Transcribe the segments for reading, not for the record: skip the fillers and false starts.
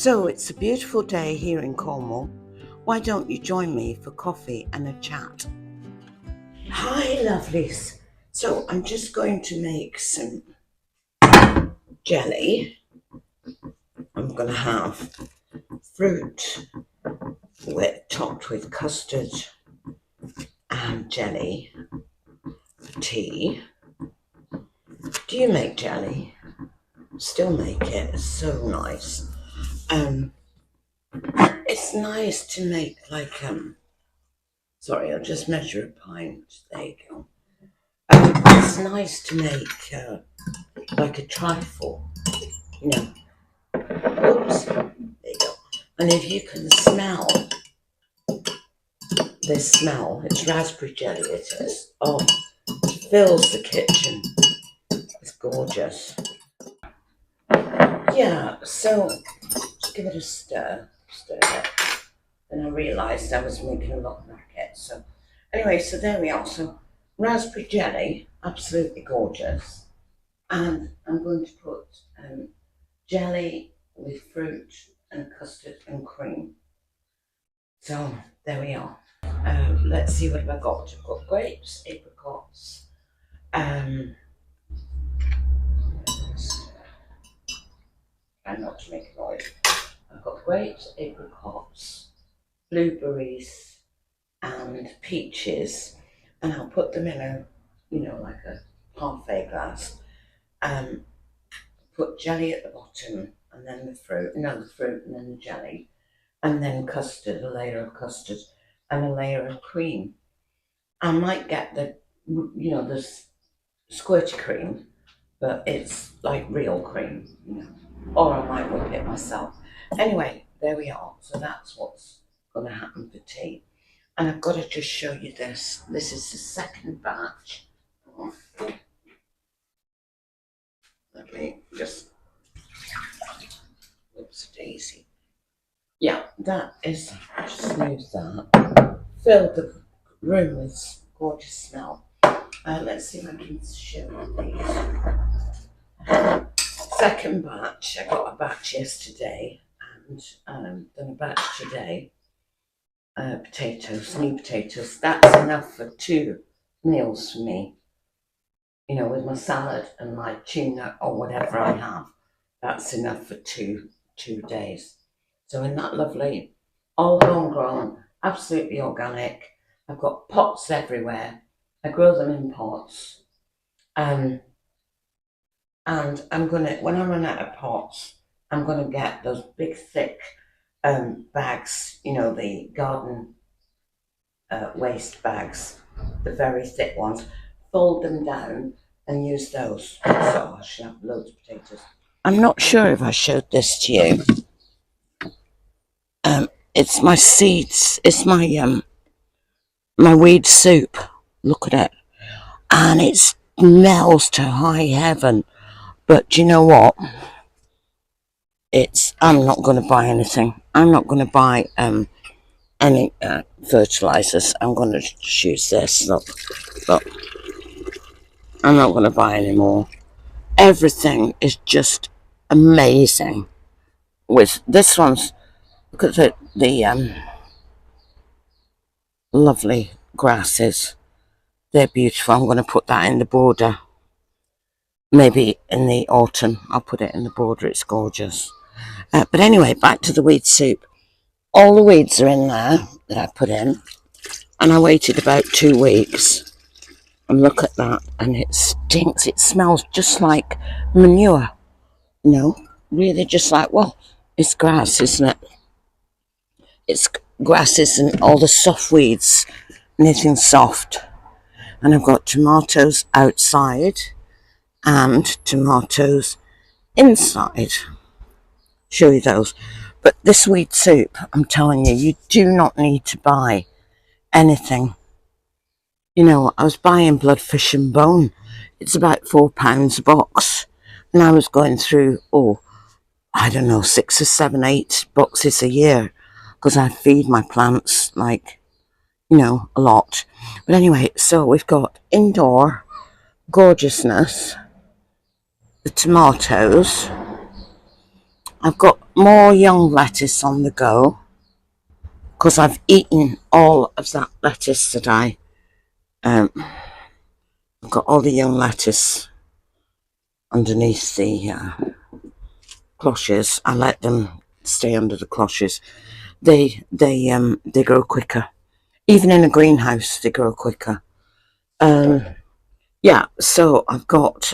So it's a beautiful day here in Cornwall. Why don't you join me for coffee and a chat? Hi, lovelies. So I'm just going to make some jelly. I'm going to have fruit topped with custard and jelly for tea. Do you make jelly? Still make it. It's so nice. It's nice to make sorry, I'll just measure a pint. There you go. It's nice to make like a trifle, you know. Oops, there you go. And if you can smell this smell, it's raspberry jelly, it is. Oh, it fills the kitchen. It's gorgeous. Yeah, so just give it a stir it. Then I realised I was making a lot of rackets. So anyway, so there we are. So raspberry jelly, absolutely gorgeous. And I'm going to put jelly with fruit and custard and cream. So there we are. Let's see what have I got. I've got grapes, apricots, try not to make a noise. I've got grapes, apricots, blueberries and peaches, and I'll put them in a, like a parfait glass. Put jelly at the bottom, and then the fruit, and then the jelly, and then custard, a layer of custard, and a layer of cream. I might get the squirty cream, but it's like real cream, or I might whip it myself. Anyway, there we are. So that's what's going to happen for tea. And I've got to just show you this. This is the second batch. Let me just, whoops daisy. Yeah, that is, just smooth that. Fill the room with gorgeous smell. Let's see if I can show you these. Second batch, I got a batch yesterday and done a batch today. Potatoes, new potatoes. That's enough for 2 meals for me. With my salad and my tuna or whatever I have, that's enough for two days. So in that lovely, all homegrown, absolutely organic. I've got pots everywhere. I grow them in pots. And I'm gonna, when I run out of pots, I'm gonna get those big thick bags, the garden waste bags, the very thick ones, fold them down and use those. So I should have loads of potatoes. I'm not sure if I showed this to you. It's my seeds. It's my my weed soup. Look at it, and it smells to high heaven. But do you know what? I'm not going to buy anything. I'm not going to buy any fertilizers. I'm going to choose this. Look. I'm not going to buy any more. Everything is just amazing. With this one's, look at the lovely grasses. They're beautiful. I'm going to put that in the border. Maybe in the autumn I'll put it in the border. It's gorgeous. But anyway, back to the weed soup. All the weeds are in there that I put in, and I waited about 2 weeks. And look at that, and it stinks. It smells just like manure. Really just like, well, it's grass, isn't it? It's grasses and all the soft weeds, anything soft. And I've got tomatoes outside and tomatoes inside. Show you those. But this weed soup, I'm telling you, you do not need to buy anything. I was buying bloodfish and bone. It's about £4 a box. And I was going through, I don't know, 6 or 7, 8 boxes a year. Because I feed my plants, like, a lot. But anyway, so we've got indoor gorgeousness. The tomatoes. I've got more young lettuce on the go because I've eaten all of that lettuce that I've got all the young lettuce underneath the cloches. I let them stay under the cloches. They grow quicker. Even in a greenhouse, they grow quicker. Yeah, so I've got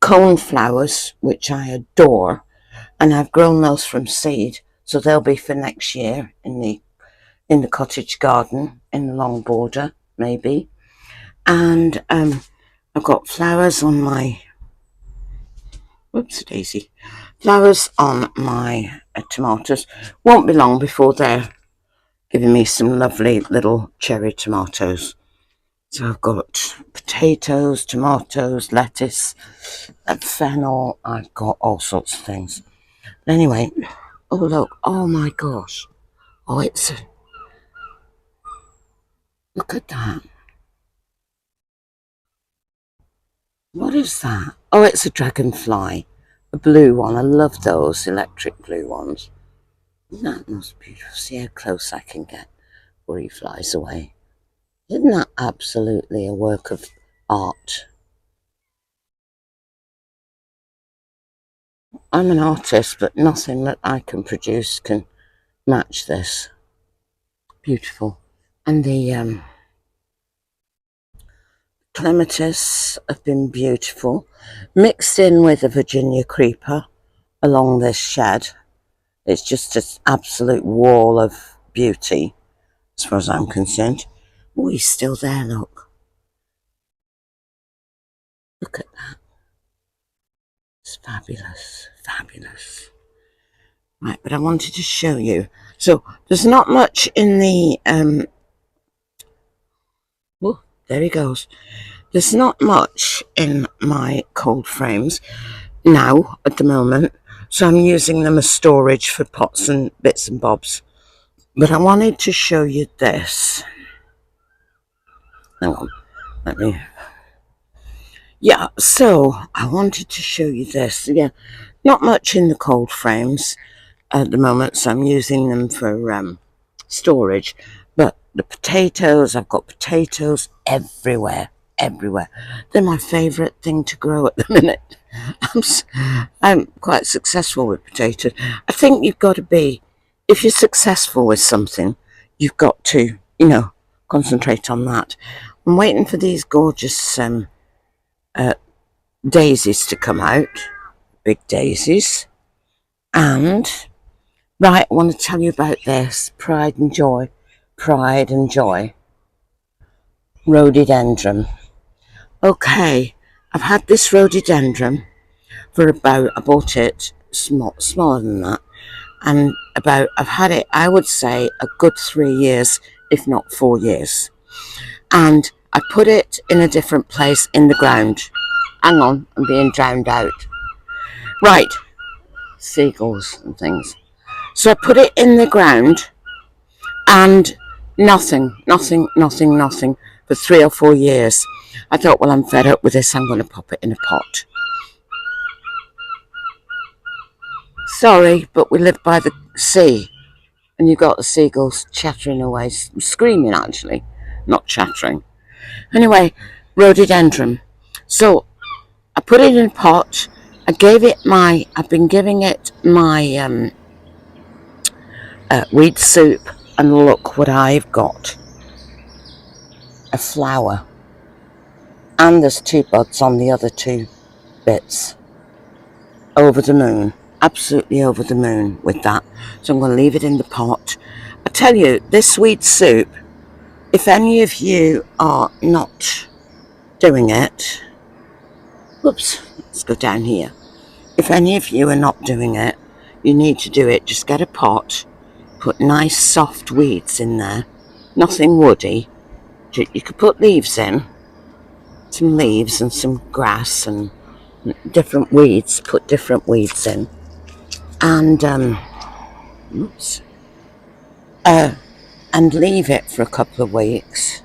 cone flowers, which I adore, and I've grown those from seed, so they'll be for next year in the cottage garden in the long border, maybe. And I've got flowers on my whoops daisy, flowers on my tomatoes. Won't be long before they're giving me some lovely little cherry tomatoes. So I've got potatoes, tomatoes, lettuce, and fennel. I've got all sorts of things. But anyway, oh look, oh my gosh. Oh, look at that. What is that? Oh, it's a dragonfly. A blue one. I love those electric blue ones. Isn't that most beautiful? See how close I can get before he flies away. Isn't that absolutely a work of art? I'm an artist, but nothing that I can produce can match this. Beautiful. And the clematis have been beautiful, mixed in with a Virginia creeper along this shed. It's just an absolute wall of beauty as far as I'm concerned. Oh, he's still there, look. Look at that. It's fabulous, fabulous. Right, but I wanted to show you. So there's not much in the oh, there he goes. There's not much in my cold frames now at the moment, so I'm using them as storage for pots and bits and bobs. But I wanted to show you this. Hang on, let me. Yeah, so I wanted to show you this. Yeah, not much in the cold frames at the moment, so I'm using them for storage. But the potatoes, I've got potatoes everywhere, everywhere. They're my favourite thing to grow at the minute. I'm quite successful with potatoes. I think you've got to be, if you're successful with something, you've got to, concentrate on that. I'm waiting for these gorgeous daisies to come out, big daisies. And right, I want to tell you about this pride and joy, rhododendron. Okay, I've had this rhododendron for about, I bought it smaller than that, and I've had it, I would say, a good 3 years, if not 4 years. And I put it in a different place in the ground. Hang on, I'm being drowned out. Right, seagulls and things. So I put it in the ground and nothing for 3 or 4 years. I thought, well, I'm fed up with this, I'm going to pop it in a pot. Sorry, but we live by the sea, and you've got the seagulls chattering away, screaming actually, not chattering. Anyway, rhododendron. So I put it in a pot. I've been giving it my weed soup, and look what I've got. A flower. And there's 2 buds on the other 2 bits. Over the moon. Absolutely over the moon with that. So I'm going to leave it in the pot. I tell you, this sweet soup, if any of you are not doing it, whoops, let's go down here. If any of you are not doing it, you need to do it. Just get a pot, put nice soft weeds in there, nothing woody. You could put leaves in, some leaves and some grass and different weeds, put different weeds in. And and leave it for a couple of weeks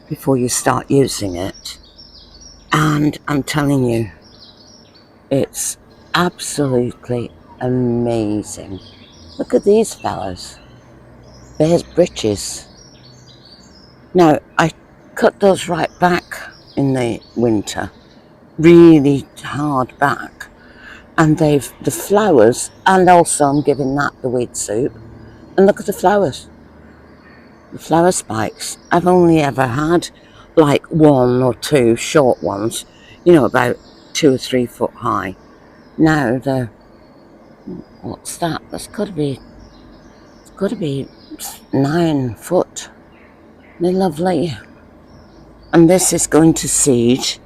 before you start using it. And I'm telling you, it's absolutely amazing. Look at these fellas. There's breeches. Now, I cut those right back in the winter, really hard back, and the flowers, and also I'm giving that the weed soup, and look at the flowers. The flower spikes. I've only ever had like 1 or 2 short ones, you know, about 2 or 3 foot high. Now they're, what's that? It's got to be 9 foot. They're lovely. And this is going to seed.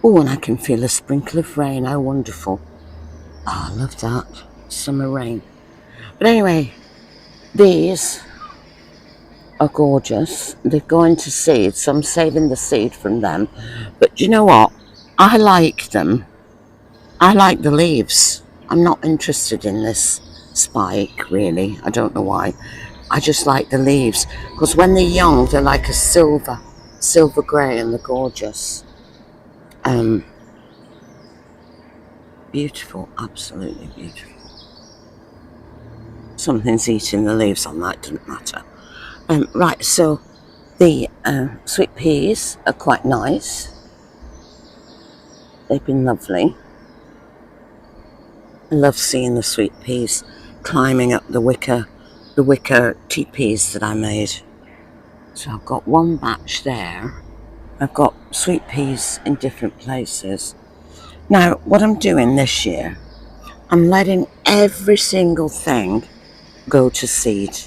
Oh, and I can feel a sprinkle of rain. How wonderful. Oh, I love that. Summer rain. But anyway, these are gorgeous. They're going to seed, so I'm saving the seed from them. But you know what? I like them. I like the leaves. I'm not interested in this spike, really. I don't know why. I just like the leaves. Because when they're young, they're like a silver grey, and they're gorgeous. Beautiful. Absolutely beautiful. Something's eating the leaves on that. Doesn't matter. Right, so the sweet peas are quite nice. They've been lovely. I love seeing the sweet peas climbing up the wicker teepees that I made. So I've got one batch there. I've got sweet peas in different places. Now, what I'm doing this year, I'm letting every single thing go to seed.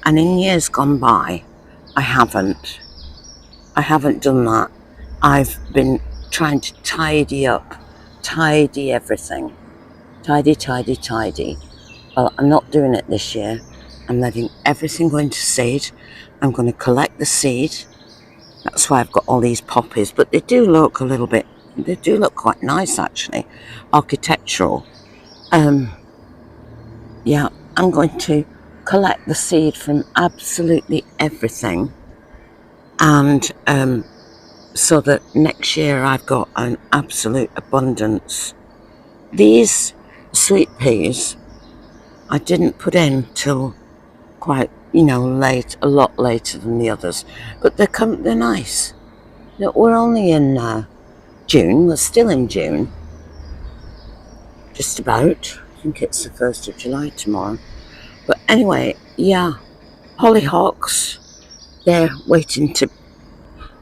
And in years gone by, I haven't done that. I've been trying to tidy everything. Tidy. Well, I'm not doing it this year. I'm letting everything go into seed. I'm going to collect the seed. That's why I've got all these poppies. But they do look quite nice, actually. Architectural. Yeah, I'm going to collect the seed from absolutely everything, and so that next year I've got an absolute abundance. These sweet peas I didn't put in till quite, late, a lot later than the others, but they're nice. We're only in June. We're still in June, just about. I think it's the 1st of July tomorrow. But anyway, yeah, hollyhocks, they're waiting to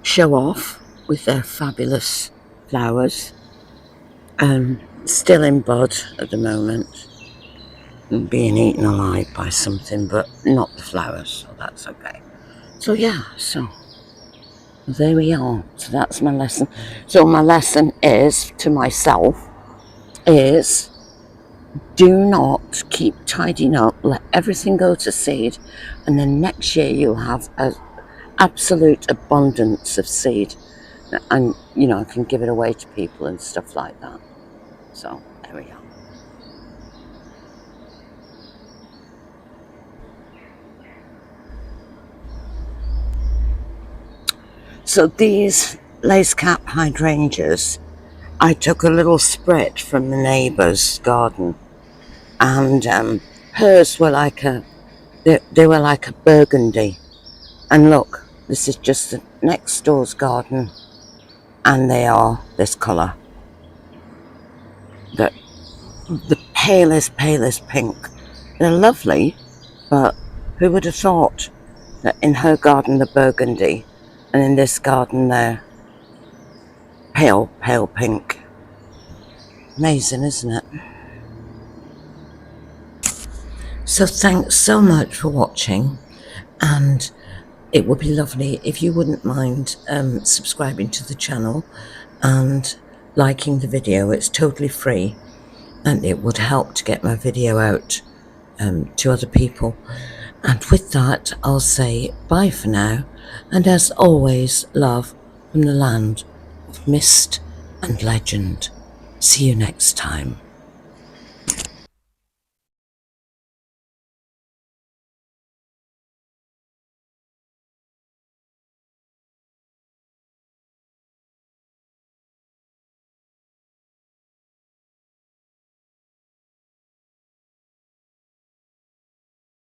show off with their fabulous flowers. Still in bud at the moment, and being eaten alive by something, but not the flowers, so that's okay. So yeah, so there we are. So that's my lesson. So my lesson is to myself is, do not keep tidying up, let everything go to seed, and then next year you'll have an absolute abundance of seed, and I can give it away to people and stuff like that. So there we are. So these lace cap hydrangeas, I took a little sprit from the neighbour's garden, and hers were like they were like a burgundy. And look, this is just the next door's garden, and they are this colour. The palest pink. They're lovely, but who would have thought that in her garden they're burgundy, and in this garden they're pale pink. Amazing, isn't it? So thanks so much for watching, and it would be lovely if you wouldn't mind subscribing to the channel and liking the video. It's totally free, and it would help to get my video out to other people. And with that, I'll say bye for now, and as always, love from the land of mist and legend. See you next time.